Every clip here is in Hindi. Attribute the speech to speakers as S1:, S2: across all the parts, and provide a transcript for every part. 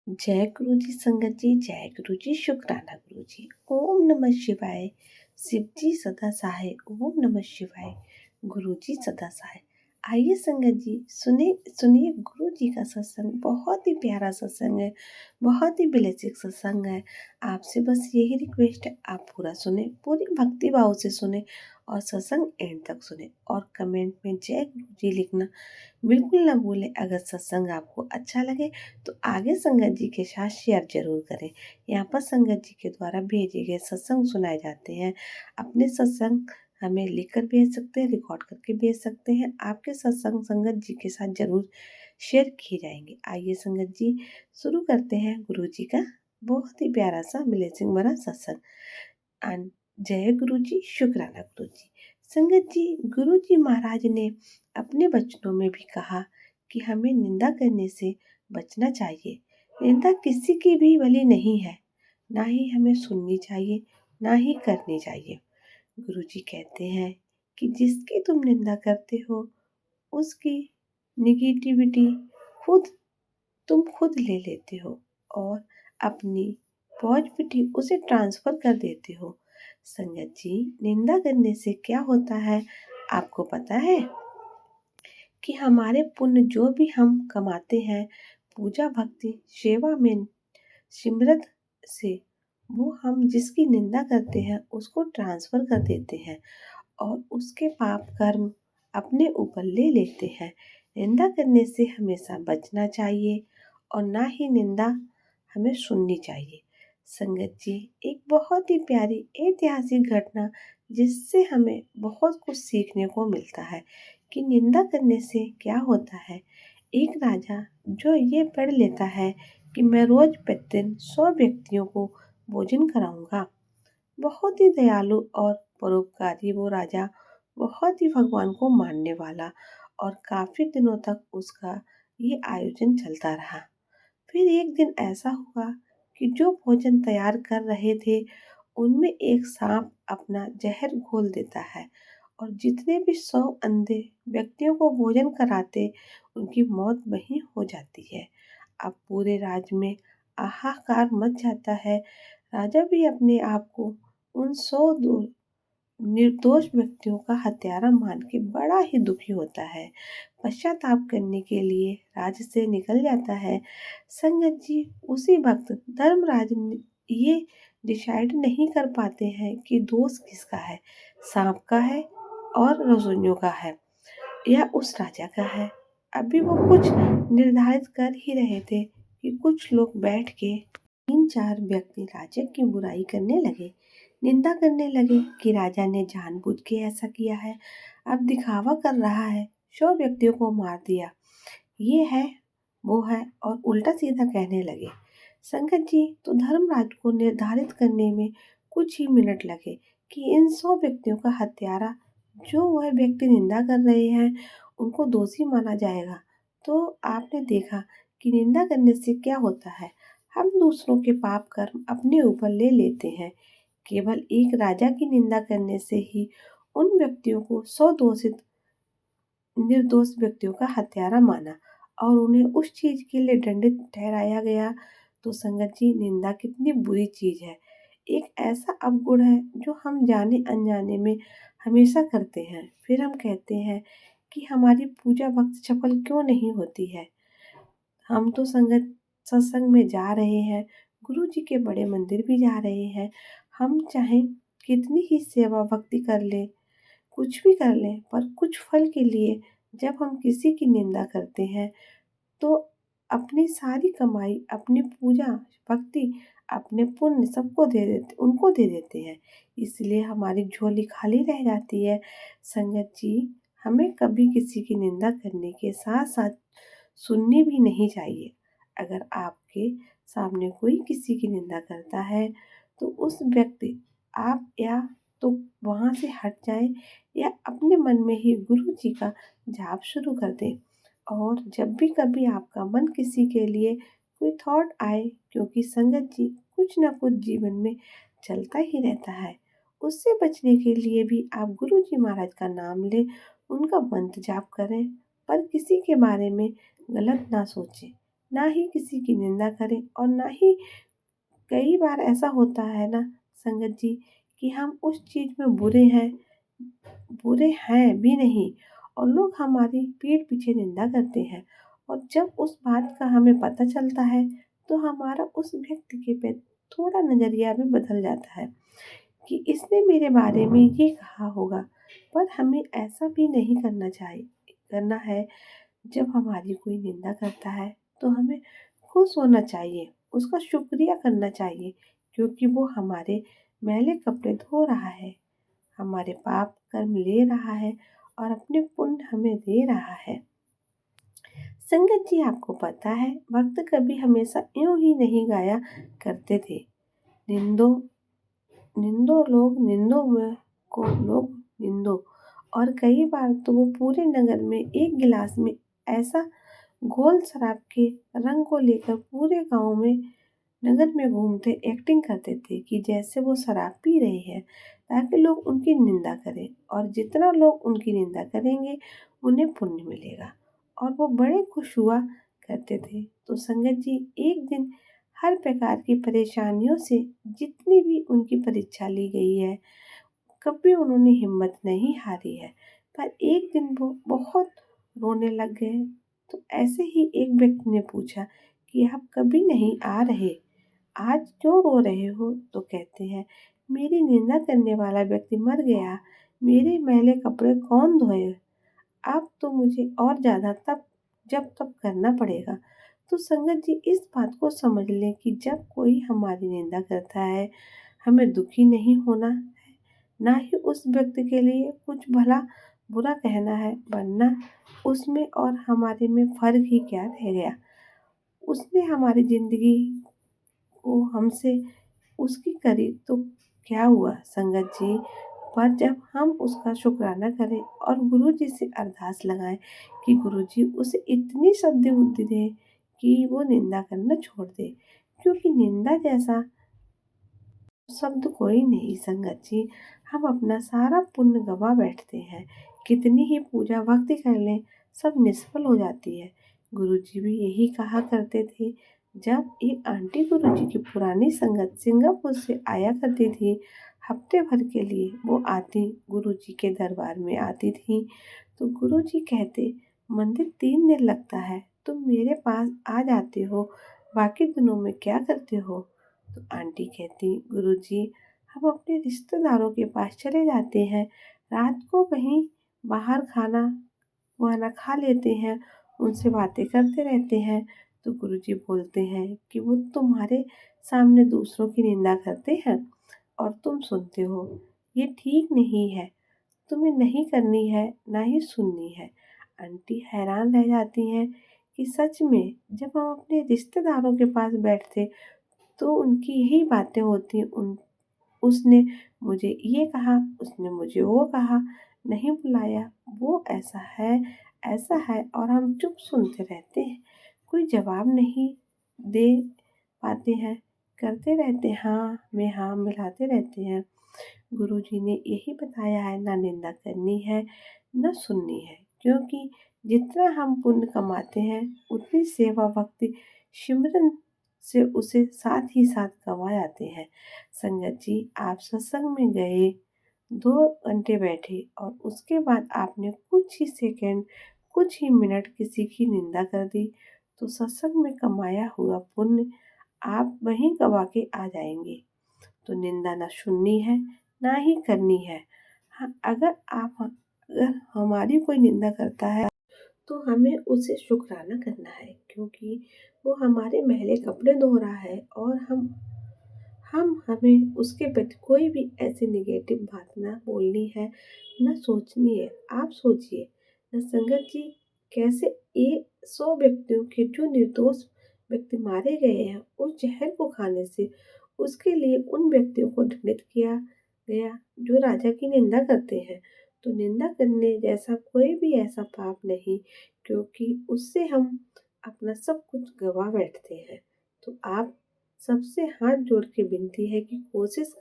S1: जय गुरु जी संगत जी, जय गुरु जी, शुक्राना गुरु जी। ओम नमः शिवाय। शिव जी सदा सहाय, ओम नमः शिवाय। गुरु जी सदा सहाय। आइए संगत जी, सुनिए गुरु जी का सत्संग। बहुत ही प्यारा सत्संग है, बहुत ही बेसिक सत्संग है। आपसे बस यही रिक्वेस्ट है, आप पूरा सुने, पूरी भक्ति भाव से सुने और सत्संग एंड तक सुने। और कमेंट में जय गुरु जी लिखना बिल्कुल ना भूलें। अगर सत्संग आपको अच्छा लगे तो आगे संगत जी के साथ शेयर जरूर करें। यहाँ पर संगत जी के द्वारा भेजे गए सत्संग सुनाए जाते हैं। अपने सत्संग हमें लिखकर भेज सकते हैं, रिकॉर्ड करके भेज सकते हैं। आपके सत्संग संगत जी के साथ जरूर शेयर किए जाएंगे। आइए संगत जी, शुरू करते हैं गुरु जी का बहुत ही प्यारा सा ब्लेसिंग भरा सत्संग। जय गुरु जी, शुक्राना गुरु जी। संगत जी, गुरु जी महाराज ने अपने वचनों में भी कहा कि हमें निंदा करने से बचना चाहिए। निंदा किसी की भी भली नहीं है, ना ही हमें सुननी चाहिए, ना ही करनी चाहिए। गुरु जी कहते हैं कि जिसकी तुम निंदा करते हो उसकी निगेटिविटी खुद खुद ले लेते हो और अपनी पॉजिटिविटी उसे ट्रांसफर कर देते हो। संगत जी, निंदा करने से क्या होता है आपको पता है? कि हमारे पुण्य जो भी हम कमाते हैं पूजा भक्ति सेवा में सिमरन से, वो हम जिसकी निंदा करते हैं उसको ट्रांसफर कर देते हैं और उसके पाप कर्म अपने ऊपर ले लेते हैं। निंदा करने से हमेशा बचना चाहिए और ना ही निंदा हमें सुननी चाहिए। संगत जी, एक बहुत ही प्यारी ऐतिहासिक घटना जिससे हमें बहुत कुछ सीखने को मिलता है कि निंदा करने से क्या होता है। एक राजा जो ये पढ़ लेता है कि मैं रोज प्रतिदिन 100 व्यक्तियों को भोजन कराऊंगा। बहुत ही दयालु और परोपकारी वो राजा, बहुत ही भगवान को मानने वाला, और काफी दिनों तक उसका ये आयोजन चलता रहा। फिर एक दिन ऐसा हुआ कि जो भोजन तैयार कर रहे थे उनमें एक सांप अपना जहर घोल देता है और जितने भी 100 अंधे व्यक्तियों को भोजन कराते उनकी मौत वहीं हो जाती है। अब पूरे राज्य में हाहाकार मच जाता है। राजा भी अपने आप को उन 100 निर्दोष व्यक्तियों का हत्यारा मान के बड़ा ही दुखी होता है। पश्चाताप करने के लिए राज्य से निकल जाता है। संगत जी, उसी वक्त धर्मराज ये डिसाइड नहीं कर पाते हैं कि दोष किसका है, सांप का है और रसोइयों का है या उस राजा का है। अभी वो कुछ निर्धारित कर ही रहे थे कि कुछ लोग बैठ के 3-4 व्यक्ति राजा की बुराई करने लगे, निंदा करने लगे कि राजा ने जानबूझ के ऐसा किया है, अब दिखावा कर रहा है, 100 व्यक्तियों को मार दिया, ये है वो है, और उल्टा सीधा कहने लगे। संगत जी, तो धर्मराज को निर्धारित करने में कुछ ही मिनट लगे कि इन 100 व्यक्तियों का हत्यारा जो वह व्यक्ति निंदा कर रहे हैं उनको दोषी माना जाएगा। तो आपने देखा कि निंदा करने से क्या होता है, हम दूसरों के पाप कर्म अपने ऊपर ले लेते हैं। केवल एक राजा की निंदा करने से ही उन व्यक्तियों को 100 दोषित निर्दोष व्यक्तियों का हत्यारा माना और उन्हें उस चीज के लिए दंडित ठहराया गया। तो संगत जी, निंदा कितनी बुरी चीज है, एक ऐसा अवगुण है जो हम जाने अनजाने में हमेशा करते हैं। फिर हम कहते हैं कि हमारी पूजा भक्ति सफल क्यों नहीं होती है। हम तो संगत सत्संग में जा रहे हैं, गुरु जी के बड़े मंदिर भी जा रहे हैं, हम चाहे कितनी ही सेवा भक्ति कर ले, कुछ भी कर लें, पर कुछ फल के लिए जब हम किसी की निंदा करते हैं तो अपनी सारी कमाई, अपनी पूजा भक्ति, अपने पुण्य सबको दे देते, उनको दे देते हैं। इसलिए हमारी झोली खाली रह जाती है। संगत जी, हमें कभी किसी की निंदा करने के साथ साथ सुननी भी नहीं चाहिए। अगर आपके सामने कोई किसी की निंदा करता है तो उस व्यक्ति आप या तो वहाँ से हट जाए या अपने मन में ही गुरु जी का जाप शुरू कर दें। और जब भी कभी आपका मन किसी के लिए कोई थॉट आए, क्योंकि संगत जी कुछ ना कुछ जीवन में चलता ही रहता है, उससे बचने के लिए भी आप गुरु जी महाराज का नाम लें, उनका मंत्र जाप करें, पर किसी के बारे में गलत ना सोचें। ना ही किसी की निंदा करें और ना ही कई बार ऐसा होता है ना संगत जी कि हम उस चीज़ में बुरे हैं भी नहीं और लोग हमारी पीठ पीछे निंदा करते हैं और जब उस बात का हमें पता चलता है तो हमारा उस व्यक्ति के पे थोड़ा नज़रिया भी बदल जाता है कि इसने मेरे बारे में ये कहा होगा। पर हमें ऐसा भी नहीं करना है। जब हमारी कोई निंदा करता है तो हमें खुश होना चाहिए, उसका शुक्रिया करना चाहिए क्योंकि वो हमारे मैले कपड़े धो रहा है, हमारे पाप कर्म ले रहा है और अपने पुण्य हमें दे रहा है। संगत जी आपको पता है भक्त कभी हमेशा यूं ही नहीं गाया करते थे। निंदो निंदो लोग निंदो में को लोग निंदो और कई बार तो वो पूरे नगर में एक गिलास में ऐसा घोल शराब के रंग को लेकर पूरे गांव में नगर में घूमते एक्टिंग करते थे कि जैसे वो शराब पी रहे हैं ताकि लोग उनकी निंदा करें और जितना लोग उनकी निंदा करेंगे उन्हें पुण्य मिलेगा और वो बड़े खुश हुआ करते थे। तो संगत जी एक दिन हर प्रकार की परेशानियों से जितनी भी उनकी परीक्षा ली गई है कभी उन्होंने हिम्मत नहीं हारी है। पर एक दिन वो बहुत रोने लग गए तो ऐसे ही एक व्यक्ति ने पूछा कि आप कभी नहीं आ रहे, आज क्यों रो रहे हो? तो कहते हैं मेरी निंदा करने वाला व्यक्ति मर गया, मेरे मैले कपड़े कौन धोए? अब तो मुझे और ज़्यादा जब तब करना पड़ेगा। तो संगत जी इस बात को समझ लें कि जब कोई हमारी निंदा करता है हमें दुखी नहीं होना है, ना ही उस व्यक्ति के लिए कुछ भला बुरा कहना है, वरना उसमें और हमारे में फर्क ही क्या रह गया। उसने हमारी जिंदगी को हमसे उसकी करी तो क्या हुआ संगत जी। पर जब हम उसका शुक्राना करें और गुरु जी से अरदास लगाएं कि गुरु जी उसे इतनी सद्बुद्धि बुद्धि दे कि वो निंदा करना छोड़ दे क्योंकि निंदा जैसा शब्द कोई नहीं संगत जी। हम अपना सारा पुण्य गवा बैठते हैं, कितनी ही पूजा भक्ति कर लें सब निष्फल हो जाती है। गुरुजी भी यही कहा करते थे। जब एक आंटी गुरुजी की पुरानी संगत सिंगापुर से आया करती थी, हफ्ते भर के लिए वो आती गुरुजी के दरबार में आती थी तो गुरुजी कहते मंदिर 3 दिन लगता है, तुम मेरे पास आ जाते हो, बाकी दिनों में क्या करते हो? तो आंटी कहती गुरुजी हम अपने रिश्तेदारों के पास चले जाते हैं, रात को कहीं बाहर खाना वाना खा लेते हैं, उनसे बातें करते रहते हैं। तो गुरुजी बोलते हैं कि वो तुम्हारे सामने दूसरों की निंदा करते हैं और तुम सुनते हो, ये ठीक नहीं है, तुम्हें नहीं करनी है ना ही सुननी है। आंटी हैरान रह जाती हैं कि सच में जब हम अपने रिश्तेदारों के पास बैठते तो उनकी यही बातें होती उन उसने मुझे ये कहा, उसने मुझे वो कहा, नहीं बुलाया, वो ऐसा है और हम चुप सुनते रहते हैं, कोई जवाब नहीं दे पाते हैं, करते रहते हाँ मिलाते रहते हैं। गुरुजी ने यही बताया है ना निंदा करनी है न सुननी है क्योंकि जितना हम पुण्य कमाते हैं उतनी सेवा भक्ति सिमरन से उसे साथ ही साथ कमा जाते हैं। संगत जी आप सत्संग में गए 2 घंटे बैठे और उसके बाद आपने कुछ ही सेकंड कुछ ही मिनट किसी की निंदा कर दी तो सत्संग में कमाया हुआ पुण्य आप वहीं गवा के आ जाएंगे। तो निंदा ना सुननी है ना ही करनी है। हाँ, अगर हमारी कोई निंदा करता है तो हमें उसे शुक्राना करना है क्योंकि वो हमारे मैले कपड़े धो रहा है और हमें उसके प्रति कोई भी ऐसी निगेटिव बात ना बोलनी है ना सोचनी है। आप सोचिए न संगत जी कैसे 100 व्यक्तियों के जो निर्दोष व्यक्ति मारे गए हैं उस जहर को खाने से उसके लिए उन व्यक्तियों को दंडित किया गया जो राजा की निंदा करते हैं। तो निंदा करने जैसा कोई भी ऐसा पाप नहीं क्योंकि उससे हम अपना सब कुछ गवा बैठते हैं। तो आप सबसे हाथ जोड़ के विनती है कि कोशिश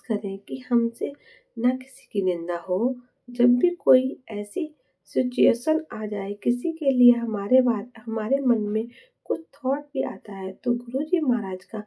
S1: करें कि हमसे ना किसी की निंदा हो। जब भी कोई ऐसी सिचुएशन आ जाए, किसी के लिए हमारे मन में कुछ थॉट भी आता है तो गुरुजी महाराज का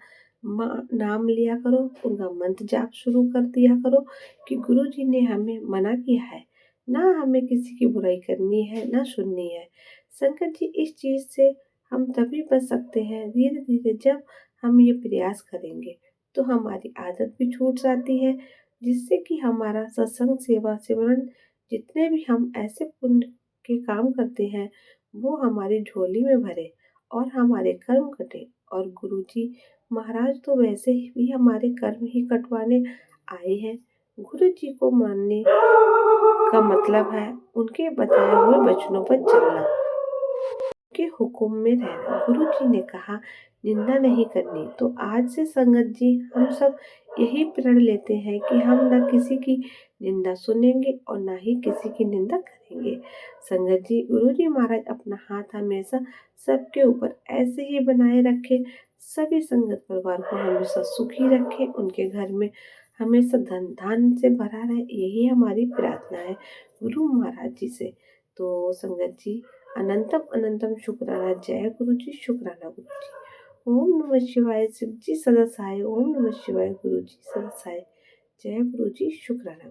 S1: नाम लिया करो, उनका मंत्र जाप शुरू कर दिया करो कि गुरुजी ने हमें मना किया है, ना हमें किसी की बुराई करनी है ना सुननी है। संगत जी, इस चीज़ से हम तभी बच सकते हैं धीरे धीरे, जब हम ये प्रयास करेंगे तो हमारी आदत भी छूट जाती है, जिससे कि हमारा सत्संग सेवा सिमरन जितने भी हम ऐसे पुण्य के काम करते हैं वो हमारी झोली में भरे और हमारे कर्म कटे। और गुरुजी महाराज तो वैसे ही भी हमारे कर्म ही कटवाने आए हैं। गुरु जी को मानने का मतलब है उनके बताए हुए वचनों पर चलना, के हुक्म में रहना। गुरु जी ने कहा निंदा नहीं करनी, तो आज से संगत जी हम सब यही प्रण लेते हैं कि हम न किसी की निंदा सुनेंगे और ना ही किसी की निंदा करेंगे। संगत जी, गुरु जी महाराज अपना हाथ हमेशा सबके ऊपर ऐसे ही बनाए रखे, सभी संगत परिवार को हमेशा सुखी रखे, उनके घर में हमेशा धन धान से भरा रहे, यही हमारी प्रार्थना है गुरु महाराज जी से। तो संगत जी, अनंतम अनंतम शुक्राना। जय गुरु जी, शुक्राना गुरु जी। ओम नमः शिवाय। शिव जी सदा सहाय। ओम नमः शिवाय। गुरु जी सदा सहाय। जय गुरु जी, शुक्राना।